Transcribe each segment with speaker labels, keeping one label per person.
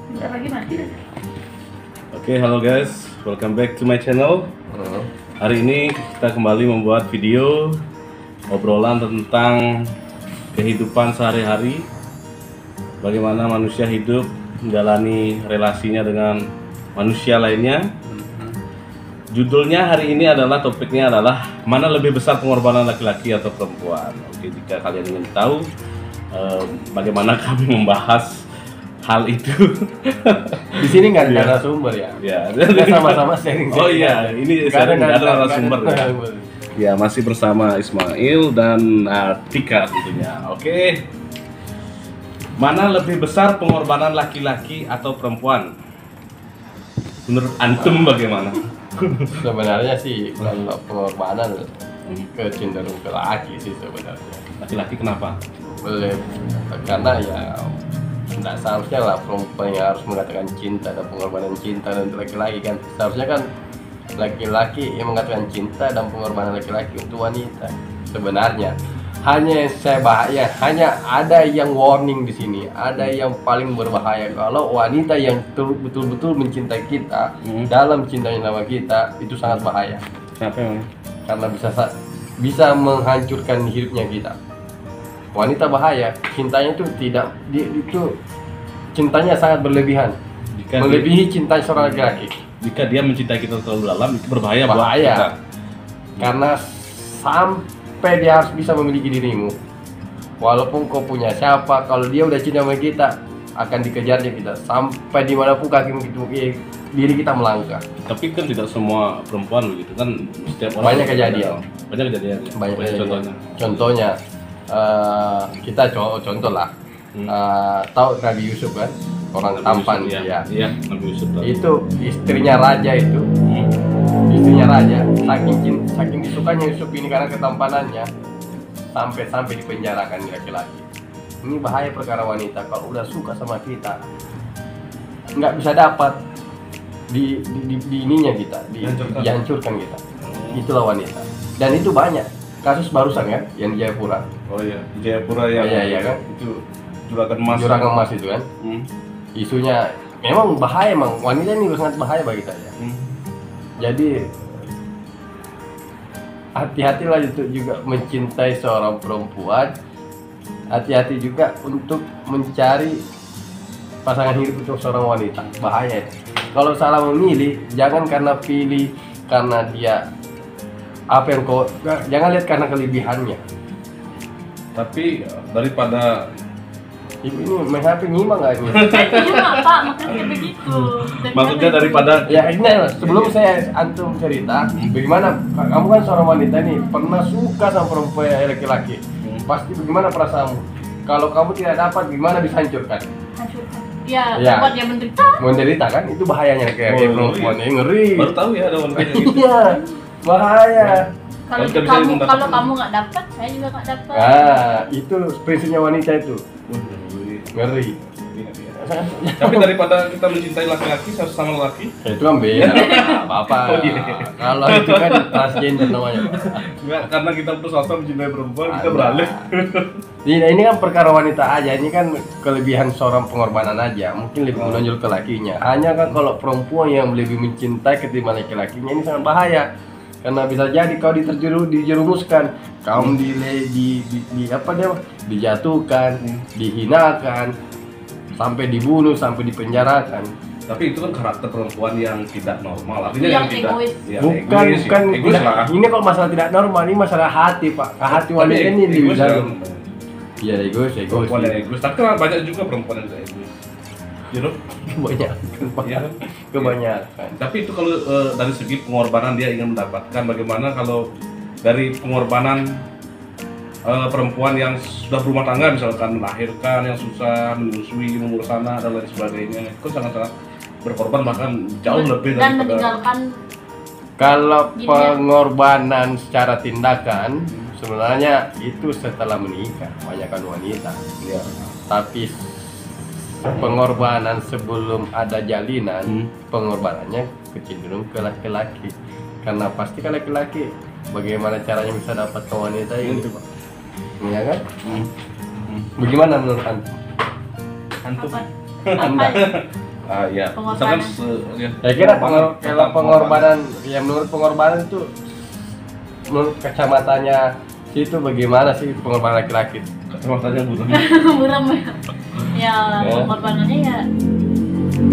Speaker 1: Bentar lagi mati dah.
Speaker 2: Oke, halo guys, welcome back to my channel. Hari ini kita kembali membuat video obrolan tentang kehidupan sehari-hari, bagaimana manusia hidup menjalani relasinya dengan manusia lainnya. Judulnya hari ini adalah, topiknya adalah mana lebih besar pengorbanan laki-laki atau perempuan. Oke, jika kalian ingin tahu bagaimana kami membahas hal itu,
Speaker 3: di sini nggak ada narasumber ya?
Speaker 2: ya,
Speaker 3: Kita sama-sama sharing.
Speaker 2: Oh iya, ini sharing, nggak ada narasumber ya. Ya, masih bersama Ismail dan Tika tentunya. Oke, mana lebih besar pengorbanan laki-laki atau perempuan? Menurut antum bagaimana?
Speaker 3: Sebenarnya sih kalau pengorbanan cenderung ke laki sih sebenarnya.
Speaker 2: Laki-laki kenapa?
Speaker 3: Karena ya tidak seharusnya lah perempuan yang harus mengatakan cinta dan pengorbanan cinta dan laki-laki kan. Seharusnya kan laki-laki yang mengatakan cinta dan pengorbanan laki-laki untuk wanita. Sebenarnya hanya saya bahaya, hanya ada yang warning di sini, ada yang paling berbahaya kalau wanita yang betul-betul mencintai kita, dalam cintanya sama kita, itu sangat bahaya.
Speaker 2: Kenapa emang?
Speaker 3: Karena bisa menghancurkan hidupnya kita. Wanita bahaya, cintanya itu cintanya sangat berlebihan, melebihi cinta seorang laki-laki.
Speaker 2: Jika dia mencintai kita terlalu dalam, itu berbahaya buat
Speaker 3: Bahaya.
Speaker 2: kita.
Speaker 3: Karena sampai dia harus bisa memiliki dirimu. Walaupun kau punya siapa, kalau dia udah cinta sama kita, akan dikejarnya kita sampai dimanapun kaki diri kita melangkah.
Speaker 2: Tapi kan tidak semua perempuan begitu kan, setiap orang
Speaker 3: Banyak kejadian.
Speaker 2: Banyak kejadian.
Speaker 3: Banyak
Speaker 2: contohnya.
Speaker 3: Contohnya kita contoh lah. Tahu Nabi Yusuf kan, orang
Speaker 2: Nabi
Speaker 3: tampan
Speaker 2: Yusuf,
Speaker 3: ya.
Speaker 2: Iya, Nabi Yusuf.
Speaker 3: Itu istrinya raja itu. Istrinya raja, saking disukanya Yusuf ini karena ketampanannya, sampai dipenjarakan laki-laki. Ini bahaya perkara wanita, kalau udah suka sama kita nggak bisa dapat di ininya kita, dihancurkan kita. Itulah wanita. Dan itu banyak kasus barusan kan yang di Jayapura.
Speaker 2: Oh iya, di Jayapura yang
Speaker 3: iya kan?
Speaker 2: Itu juragan emas.
Speaker 3: Juragan emas itu kan. Isunya memang bahaya, emang wanita ini sangat bahaya bagi saya. Jadi hati-hatilah itu juga mencintai seorang perempuan. Hati-hati juga untuk mencari pasangan hidup untuk seorang wanita. Bahaya. Kalau salah memilih, jangan karena pilih karena dia apa yang kau, jangan lihat karena kelebihannya.
Speaker 2: Tapi daripada
Speaker 3: Ibu ini main HP nyimak nggak ini?
Speaker 1: Iya Pak, makanya begitu.
Speaker 2: maksudnya daripada
Speaker 3: Ya ini sebelum saya antum cerita, bagaimana kamu kan seorang wanita nih pernah suka sama perempuan laki-laki, pasti bagaimana perasaanmu? Kalau kamu tidak dapat, gimana bisa hancurkan?
Speaker 1: Hancurkan. Ya,
Speaker 3: Ya.
Speaker 1: buat dia menderita.
Speaker 3: Menderita kan, itu bahayanya kayak perempuan ini ngeri.
Speaker 2: baru tahu ya ada wanita yang gitu.
Speaker 3: Iya, bahaya.
Speaker 1: Kalau
Speaker 2: Kalau kita bisa
Speaker 1: kamu
Speaker 2: mendapatkan.
Speaker 1: kamu nggak dapat, saya juga nggak dapat.
Speaker 3: Itu prinsipnya wanita itu, ngeri.
Speaker 2: Tapi daripada kita mencintai laki-laki harus sama laki.
Speaker 3: Ya, itu kan beda. Apa-apa.
Speaker 2: Oh, iya.
Speaker 3: Kalau itu kan transgender namanya.
Speaker 2: Enggak, karena kita berusaha mencintai perempuan, kita beralih.
Speaker 3: Ini kan perkara wanita aja, ini kan kelebihan seorang pengorbanan aja, mungkin lebih menonjol ke lakinya. Hanya kan kalau perempuan yang lebih mencintai ketimbang laki-lakinya ini sangat bahaya. Karena bisa jadi kau dijerumuskan, kamu dijatuhkan, dihinakan, sampai dibunuh, sampai dipenjarakan.
Speaker 2: Tapi itu kan karakter perempuan yang tidak normal. Artinya
Speaker 1: Yang
Speaker 2: tidak
Speaker 1: egois.
Speaker 2: ya,
Speaker 3: Bukan
Speaker 2: egois
Speaker 3: tidak.
Speaker 2: lah.
Speaker 3: Ini kalau masalah tidak normal, ini masalah hati, Pak. Hati wanita ini di
Speaker 2: egois
Speaker 3: dalam.
Speaker 2: kan.
Speaker 3: Iya, egois.
Speaker 2: Perempuan yang egois. Tapi kan banyak juga perempuan yang tidak egois. You know?
Speaker 3: Kebanyakan. Kebanyakan.
Speaker 2: Tapi itu kalau dari segi pengorbanan dia ingin mendapatkan, bagaimana kalau dari pengorbanan perempuan yang sudah berumah tangga, misalkan melahirkan yang susah, menyusui, mengurus anak dan lain sebagainya, itu sangat-sangat berkorban, bahkan jauh lebih
Speaker 1: Dan
Speaker 2: daripada
Speaker 1: meninggalkan.
Speaker 3: Kalau
Speaker 1: Gini ya.
Speaker 3: pengorbanan secara tindakan sebenarnya itu setelah menikah, kebanyakan wanita.
Speaker 2: ya.
Speaker 3: Tapi pengorbanan sebelum ada jalinan, pengorbanannya kecenderung ke laki-laki. Karena pasti kan laki-laki bagaimana caranya bisa dapat ke wanita itu, Pak. Iya kan? Bagaimana menurut antum?
Speaker 2: Antum
Speaker 1: Apa?
Speaker 3: Anda
Speaker 2: Ya.
Speaker 1: Pengorbanan.
Speaker 2: Ya.
Speaker 3: Saya kira kalau
Speaker 2: Tentang
Speaker 3: pengorbanan, ya menurut pengorbanan itu, menurut kacamatanya itu bagaimana sih pengorbanan laki-laki?
Speaker 2: Kacamatanya buram.
Speaker 1: Buram ya. Pengorbanannya ya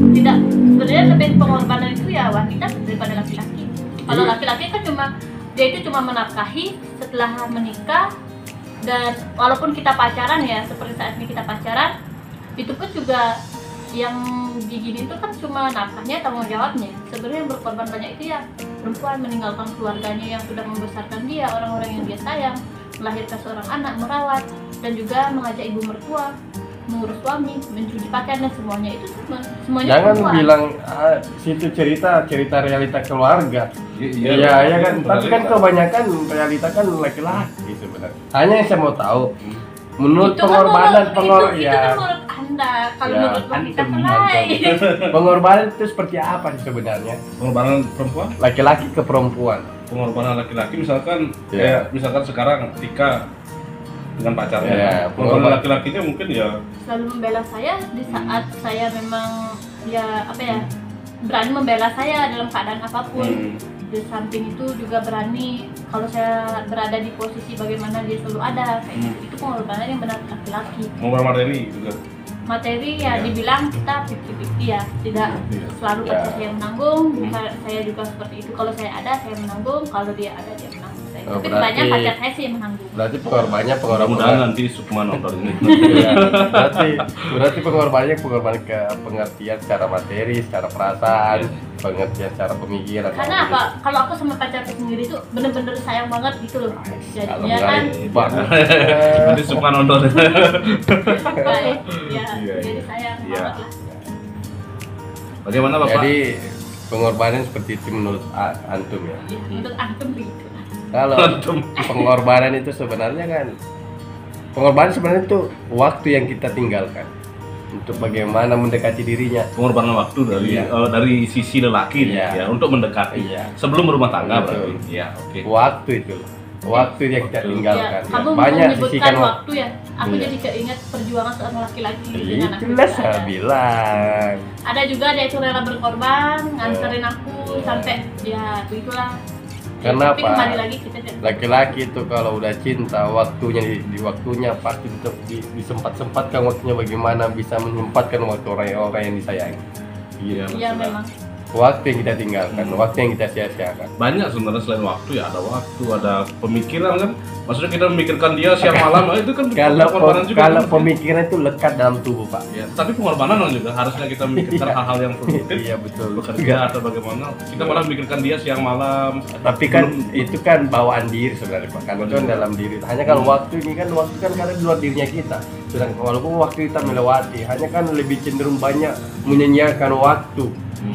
Speaker 1: tidak, sebenarnya lebih pengorbanan itu ya wanita daripada laki-laki. Kalau laki-laki kan dia itu cuma menafkahi setelah menikah, dan walaupun kita pacaran ya, seperti saat ini kita pacaran, itu pun juga yang digini itu kan cuma nafkahnya, tanggung jawabnya. Sebenarnya yang berkorban banyak itu ya perempuan, meninggalkan keluarganya yang sudah membesarkan dia, orang-orang yang dia sayang, melahirkan seorang anak, merawat, dan juga mengajak ibu mertua, mengurus suami, mencuci pakaian, dan semuanya itu semuanya
Speaker 3: Jangan
Speaker 1: perempuan.
Speaker 3: bilang situ cerita realita keluarga. Iya ya kan. Tapi kan kebanyakan realita kan laki-laki sebenarnya. Hanya yang saya mau tahu, menurut
Speaker 1: Itu kan
Speaker 3: pengorbanan
Speaker 1: itu kan
Speaker 3: ya.
Speaker 1: menurut Anda. Kalau
Speaker 3: Ya,
Speaker 1: menurut wanita
Speaker 3: antum,
Speaker 1: kan lain.
Speaker 3: Pengorbanan itu seperti apa sih sebenarnya?
Speaker 2: Pengorbanan perempuan,
Speaker 3: Laki-laki ke perempuan.
Speaker 2: pengorbanan laki-laki misalkan
Speaker 3: Ya.
Speaker 2: misalkan sekarang Tika dengan pacarnya.
Speaker 3: Ya,
Speaker 2: Pengorbanan laki-lakinya mungkin ya
Speaker 1: Selalu membela saya di saat saya memang ya apa ya, berani membela saya dalam keadaan apapun. Di samping itu juga berani kalau saya berada di posisi bagaimana dia selalu ada kayak gitu. Itu pengorbanan yang benar laki-laki.
Speaker 2: pengorbanan materi juga.
Speaker 1: Materi ya dibilang kita 50-50 ya, tidak selalu
Speaker 3: Ya.
Speaker 1: pacar saya menanggung. Saya juga seperti itu, kalau saya ada saya menanggung, kalau dia ada dia menanggung saya.
Speaker 3: Oh,
Speaker 1: Tapi
Speaker 3: berarti-
Speaker 1: banyak pacar saya sih yang menanggung.
Speaker 3: Berarti pengorbanannya
Speaker 2: Mudah-mudahan
Speaker 3: pengorbanan.
Speaker 2: nanti Sukma nonton ini.
Speaker 3: Iya. berarti pengorbanannya pengorbanan ke pengertian secara materi, secara perasaan, pengertian secara pemikiran.
Speaker 1: Karena apa? Kalau aku sama pacarku sendiri tuh bener-bener sayang banget gitu loh. Jadinya kan
Speaker 2: Nanti Sukma nonton.
Speaker 1: baik, ya
Speaker 2: Iya,
Speaker 1: jadi
Speaker 2: iya.
Speaker 1: sayang
Speaker 2: Iya.
Speaker 1: banget lah.
Speaker 2: Bagaimana Bapak?
Speaker 3: Jadi pengorbanan seperti itu menurut antum ya.
Speaker 1: Ya, menurut antum begitu.
Speaker 3: Kalau pengorbanan itu sebenarnya kan, pengorbanan sebenarnya itu waktu yang kita tinggalkan untuk bagaimana mendekati dirinya.
Speaker 2: Pengorbanan waktu dari sisi lelaki nih,
Speaker 3: Iya.
Speaker 2: ya untuk mendekati
Speaker 3: Iya.
Speaker 2: sebelum berumah tangga
Speaker 3: Betul.
Speaker 2: berarti. Ya, oke.
Speaker 3: Waktu itu, waktu yang kita
Speaker 2: Waktu.
Speaker 3: tinggalkan.
Speaker 1: Ya, kamu
Speaker 3: Banyak
Speaker 1: menyebutkan
Speaker 3: sisihkan waktu.
Speaker 1: waktu ya. Aku
Speaker 3: Iya.
Speaker 1: jadi keinget perjuangan seorang laki-laki dengan aku.
Speaker 3: Itulah
Speaker 1: juga
Speaker 3: saya
Speaker 1: ada.
Speaker 3: bilang.
Speaker 1: Ada juga dia itu rela berkorban, nganterin aku sampai ya begitulah.
Speaker 3: Kenapa?
Speaker 1: Tapi kembali lagi kita tidak.
Speaker 3: Laki-laki itu kalau udah cinta, waktunya di waktunya pasti tetap disempat-sempatkan waktunya, bagaimana bisa menyempatkan waktu orang-orang yang disayangi.
Speaker 2: Iya,
Speaker 1: Iya
Speaker 2: maksudnya.
Speaker 1: memang.
Speaker 3: Waktu yang kita tinggalkan, waktu yang kita sia-siakan.
Speaker 2: Banyak sebenarnya selain waktu ya, ada waktu, ada pemikiran kan. Maksudnya kita memikirkan dia siang malam, itu kan pengorbanan juga.
Speaker 3: Kalau
Speaker 2: kan?
Speaker 3: pemikiran itu lekat dalam tubuh, Pak.
Speaker 2: Ya, tapi pengorbanan kan juga harusnya kita memikirkan
Speaker 3: Iya.
Speaker 2: hal-hal yang produktif.
Speaker 3: Iya betul.
Speaker 2: Bekerja atau bagaimana. Kita malah memikirkan dia siang malam.
Speaker 3: Tapi kan itu kan bawaan diri sebenarnya, Pak. Kan itu kan dalam diri. Hanya kalau waktu ini kan, waktu kan karena di luar dirinya kita. Sedangkan walaupun waktu kita melewati, hanya kan lebih cenderung banyak menyanyiakan waktu.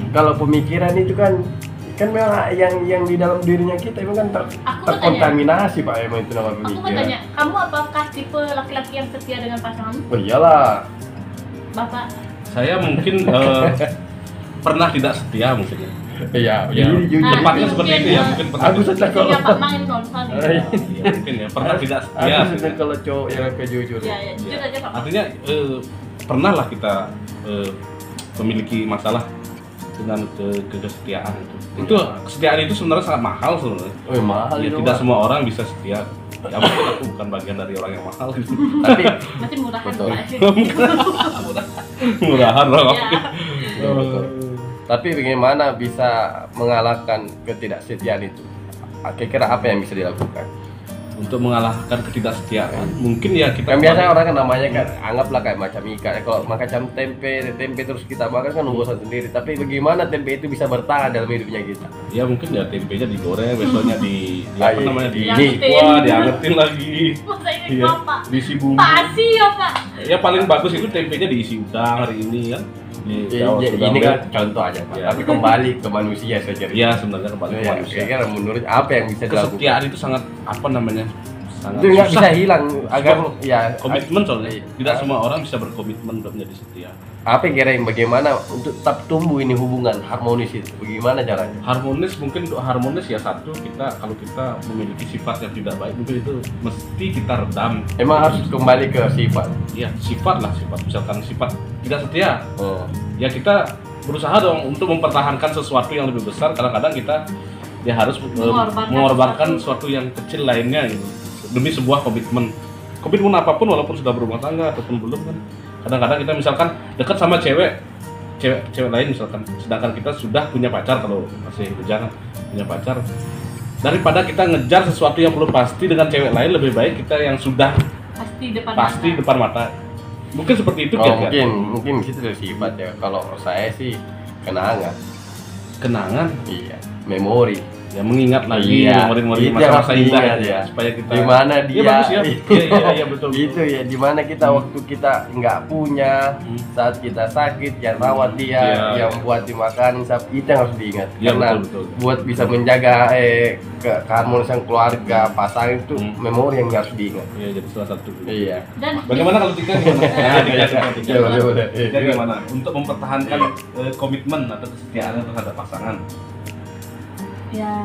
Speaker 3: Kalau pemikiran itu kan memang yang di dalam dirinya kita itu kan
Speaker 1: Aku mau
Speaker 3: terkontaminasi, Pak, emang itu nama
Speaker 1: Aku mau
Speaker 3: pemikiran.
Speaker 1: tanya, kamu apakah tipe laki-laki yang setia dengan pasanganmu?
Speaker 3: Oh iyalah.
Speaker 1: Bapak?
Speaker 2: Saya mungkin pernah tidak setia mungkin ya.
Speaker 3: Iya,
Speaker 2: Ya,
Speaker 3: jujur.
Speaker 1: Ah,
Speaker 2: tepatnya
Speaker 1: mungkin,
Speaker 2: seperti itu ya, mungkin pernah.
Speaker 3: Aku setia
Speaker 1: Iya
Speaker 3: kalau
Speaker 1: Pak main nonton.
Speaker 2: Ya, mungkin ya, pernah tidak setia.
Speaker 3: aku setia kalau cowok yang kejujur.
Speaker 1: Iya, ya, jujur aja Pak.
Speaker 2: Artinya pernah lah kita memiliki masalah dengan kesetiaan itu. Itu kesetiaan itu sebenarnya sangat mahal sebenarnya.
Speaker 3: Oh, mahal
Speaker 2: Ya,
Speaker 3: itu,
Speaker 2: tidak
Speaker 3: Pak.
Speaker 2: semua orang bisa setia. Ya mungkin aku bukan bagian dari orang yang mahal gitu.
Speaker 3: Tapi
Speaker 1: Masih murahan
Speaker 3: Betul.
Speaker 1: Pak.
Speaker 2: Murahan lah.
Speaker 1: Ya.
Speaker 3: betul. Tapi bagaimana bisa mengalahkan ketidaksetiaan itu? Kira-kira apa yang bisa dilakukan?
Speaker 2: Untuk mengalahkan ketidaksetiaan, mungkin ya kita
Speaker 3: Kan biasanya orang kan namanya kan anggaplah kayak macam ikan. Kalau macam tempe terus kita makan kan urusan sendiri. Tapi bagaimana tempe itu bisa bertahan dalam hidupnya kita?
Speaker 2: ya mungkin ya tempenya digoreng, besoknya di apa
Speaker 3: iya,
Speaker 2: namanya
Speaker 3: di-
Speaker 2: di wah diangetin lagi.
Speaker 1: Masa ini
Speaker 2: Iya,
Speaker 1: Bapak?
Speaker 2: diisi bumbu.
Speaker 1: Pasti ya Pak.
Speaker 2: Ya paling bagus itu tempenya diisi udang hari ini kan.
Speaker 3: Ini kan contoh aja, Pak.
Speaker 2: Iya.
Speaker 3: Tapi kembali ke manusia saja.
Speaker 2: ya sebenarnya kembali ke
Speaker 3: Ya,
Speaker 2: manusia.
Speaker 3: kira-kira menurut apa yang bisa dilakukan?
Speaker 2: Kesetiaan itu sangat apa namanya? Sangat
Speaker 3: Itu nggak
Speaker 2: susah.
Speaker 3: bisa hilang agar ya
Speaker 2: Komitmen soalnya.
Speaker 3: Iya.
Speaker 2: Tidak semua orang bisa berkomitmen untuk menjadi setia.
Speaker 3: apa kira yang bagaimana untuk tetap tumbuh ini hubungan harmonis itu? Bagaimana caranya?
Speaker 2: Harmonis mungkin untuk harmonis ya satu kalau kita memiliki sifat yang tidak baik mungkin itu mesti kita redam.
Speaker 3: Emang harus kembali ke sifat.
Speaker 2: Ya sifat lah sifat misalkan sifat tidak setia
Speaker 3: Oh.
Speaker 2: ya kita berusaha dong untuk mempertahankan sesuatu yang lebih besar. Kadang-kadang kita ya harus mengorbankan sesuatu yang kecil lainnya gitu, demi sebuah komitmen apapun, walaupun sudah berumah tangga ataupun belum kan. Kadang-kadang kita misalkan dekat sama cewek lain misalkan, sedangkan kita sudah punya pacar, kalau masih bujang punya pacar, daripada kita ngejar sesuatu yang belum pasti dengan cewek lain, lebih baik kita yang sudah pasti depan mata. Mungkin seperti itu
Speaker 3: kan? Mungkin gitu dari sifat ya. Kalau saya sih kenangan. Iya, memori.
Speaker 2: Ya mengingat lagi memori masa-masa indah ya, supaya kita
Speaker 3: di mana dia.
Speaker 2: Iya betul.
Speaker 3: Gitu ya, di mana kita waktu kita nggak punya, saat kita sakit yang rawat dia, yang buat dimakanin, itu yang harus diingat.
Speaker 2: Ya,
Speaker 3: karena
Speaker 2: betul.
Speaker 3: Buat bisa menjaga keharmonisan keluarga, pasangan itu memori yang harus diingat.
Speaker 2: Iya, jadi salah satu.
Speaker 3: Iya.
Speaker 1: Dan
Speaker 2: bagaimana kalau Tika gimana untuk mempertahankan komitmen atau kesetiaan terhadap pasangan?
Speaker 1: Ya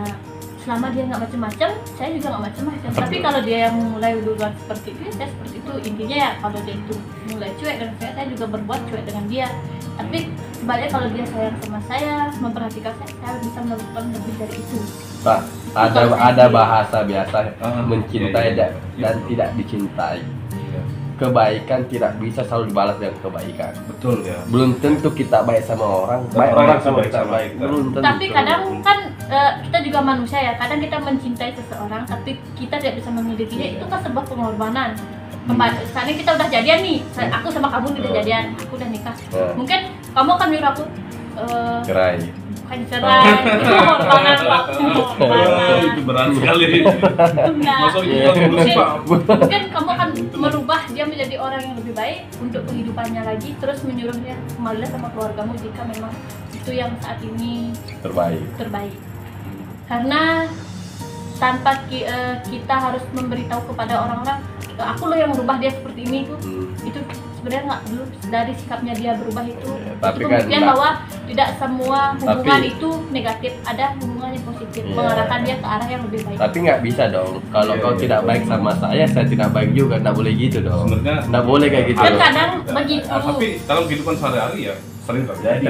Speaker 1: selama dia nggak macam-macam, saya juga nggak macam-macam. Tapi kalau dia yang mulai duluan seperti itu, saya seperti itu. Intinya ya kalau dia itu mulai cuek dengan saya juga berbuat cuek dengan dia. Tapi sebaliknya kalau dia sayang sama saya, memperhatikan saya bisa melakukan lebih dari itu.
Speaker 3: Pak, ada bahasa biasa mencintai dan tidak dicintai. Kebaikan tidak bisa selalu dibalas dengan kebaikan.
Speaker 2: Betul ya.
Speaker 3: Belum tentu kita baik sama orang, baik orang sama kita baik. Belum tentu.
Speaker 1: Tapi kadang kan kita juga manusia ya. Kadang kita mencintai seseorang, tapi kita tidak bisa memilikinya. Itu kan sebuah pengorbanan. Sekarang kita udah jadian nih, aku sama kamu udah jadian, aku udah nikah. Mungkin kamu akan nyuruh aku
Speaker 3: cerai.
Speaker 1: Bukan cerai, itu pengorbanan Pak.
Speaker 2: Itu berat sekali.
Speaker 1: Mungkin kamu akan merubah dia menjadi orang yang lebih baik untuk kehidupannya lagi, terus menyuruh dia kembali sama keluargamu jika memang itu yang saat ini terbaik. Karena tanpa kita harus memberitahu kepada orang-orang, aku loh yang merubah dia seperti ini tuh, itu sebenarnya nggak dulu dari sikapnya dia berubah itu.
Speaker 3: Tapi
Speaker 1: itu pembuktian bahwa tidak semua hubungan itu negatif, ada hubungan yang positif, mengarahkan dia ke arah yang lebih baik.
Speaker 3: Tapi nggak bisa dong, kalau kau tidak baik sama saya tidak baik juga, nggak boleh gitu dong.
Speaker 2: Sebenarnya
Speaker 3: nggak boleh kayak gitu.
Speaker 1: Kan kadang begitu.
Speaker 2: Tapi dalam kehidupan sehari-hari ya sering terjadi.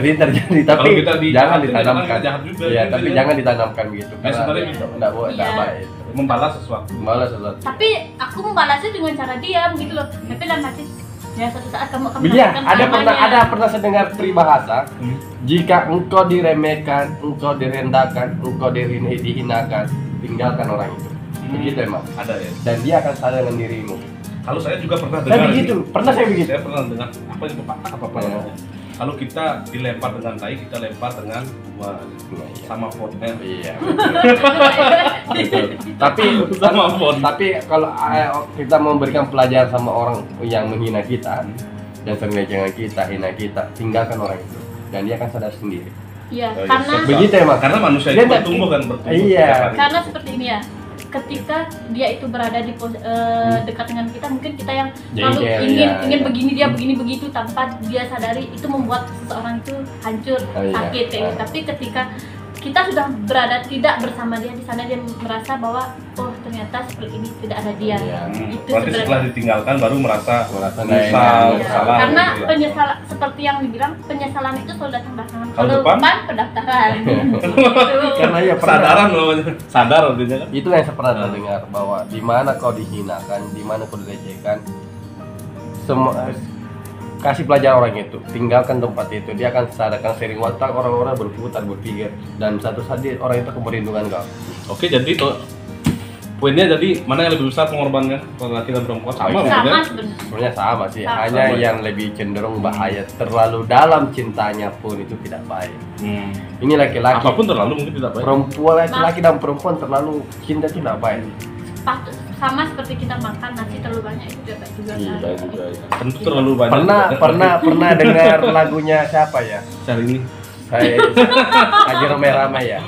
Speaker 3: Tapi jangan
Speaker 2: ditanamkan.
Speaker 3: ditanamkan. Ya, tapi jangan ditanamkan begitu.
Speaker 2: Sebenarnya
Speaker 3: nggak boleh, nggak baik.
Speaker 2: Membalas sesuatu.
Speaker 1: Tapi aku membalasnya dengan cara diam gitu loh. Tapi dalam hati ya suatu saat kamu akan
Speaker 3: ada pernah saya dengar peribahasa, jika engkau diremehkan, engkau direndahkan, engkau dihinakan, tinggalkan orang itu. Begitu emang.
Speaker 2: Ada ya.
Speaker 3: Dan dia akan sadar dengan dirimu.
Speaker 2: Kalau saya juga pernah dengar.
Speaker 3: Saya begitu.
Speaker 2: Saya pernah dengar apa itu apa ya. Kalau kita dilempar dengan tai, kita lempar dengan sama potnya. Iya.
Speaker 3: Tapi kalau kita memberikan pelajaran sama orang yang menghina kita dan sering kita, hina kita, tinggalkan orang itu dan dia akan sadar sendiri.
Speaker 1: Iya, karena
Speaker 3: begitu emang.
Speaker 2: Karena manusia itu bertumbuh.
Speaker 3: Iya.
Speaker 1: Karena seperti ini ya. Ketika dia itu berada di dekat dengan kita, mungkin kita yang lalu ingin begini, dia begini begitu, tanpa dia sadari itu membuat seseorang itu hancur, sakit ya. Tapi ketika kita sudah berada tidak bersama dia di sana, dia merasa bahwa oh ternyata seperti ini tidak ada dia. Itu
Speaker 2: berarti setelah ditinggalkan baru merasa
Speaker 3: menyesal.
Speaker 1: Karena penyesalan seperti yang dibilang, penyesalan itu selalu datang belakangan. Kalau depan pendaftaran.
Speaker 3: Karena ya
Speaker 2: kesadaran loh, sadar artinya kan.
Speaker 3: Itu yang saya pernah dengar, bahwa di mana kau dihinakan, di mana kau dilecehkan, semua kasih pelajaran orang itu, tinggalkan tempat itu, dia akan sadarkan sering waktu orang-orang berputar berpikir dan satu saat orang itu merindukan kau.
Speaker 2: Oke, jadi poinnya jadi mana yang lebih besar pengorbanannya, laki dan perempuan? Sama
Speaker 3: sebenarnya sama sih, hanya yang lebih cenderung bahaya, terlalu dalam cintanya pun itu tidak baik. Ini laki-laki
Speaker 2: apapun terlalu mungkin tidak baik.
Speaker 3: Perempuan, laki-laki dan perempuan terlalu cinta itu tidak baik.
Speaker 1: Sama seperti kita makan nasi terlalu banyak itu juga
Speaker 2: tentu terlalu banyak.
Speaker 3: Pernah dengar lagunya siapa ya?
Speaker 2: Syahrini.
Speaker 3: Saya Haji Rame-Rame ya.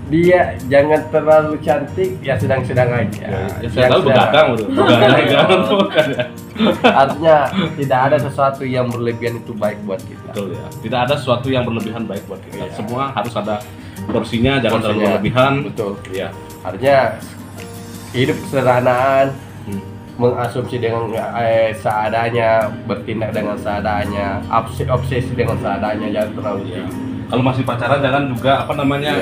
Speaker 3: Dia jangan terlalu cantik, ya sedang-sedang aja.
Speaker 2: Saya tahu begadang udah.
Speaker 3: Artinya tidak ada sesuatu yang berlebihan itu baik buat kita.
Speaker 2: Betul ya. Tidak ada sesuatu yang berlebihan baik buat kita. Semua harus ada porsinya, jangan terlalu berlebihan.
Speaker 3: Betul.
Speaker 2: Iya.
Speaker 3: Artinya hidup kesederhanaan, mengasumsi dengan seadanya, bertindak dengan seadanya, obsesi dengan seadanya, jangan terlalu tinggi.
Speaker 2: Kalau masih pacaran jangan juga apa namanya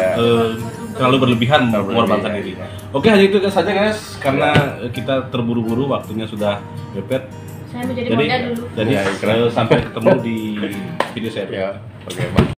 Speaker 2: terlalu berlebihan mengorbankan diri. Oke, hanya itu saja guys, karena kita terburu-buru, waktunya sudah mepet.
Speaker 1: Saya mau jadi model dulu.
Speaker 2: Jadi sampai ketemu di video saya.
Speaker 3: Ya, oke, bye.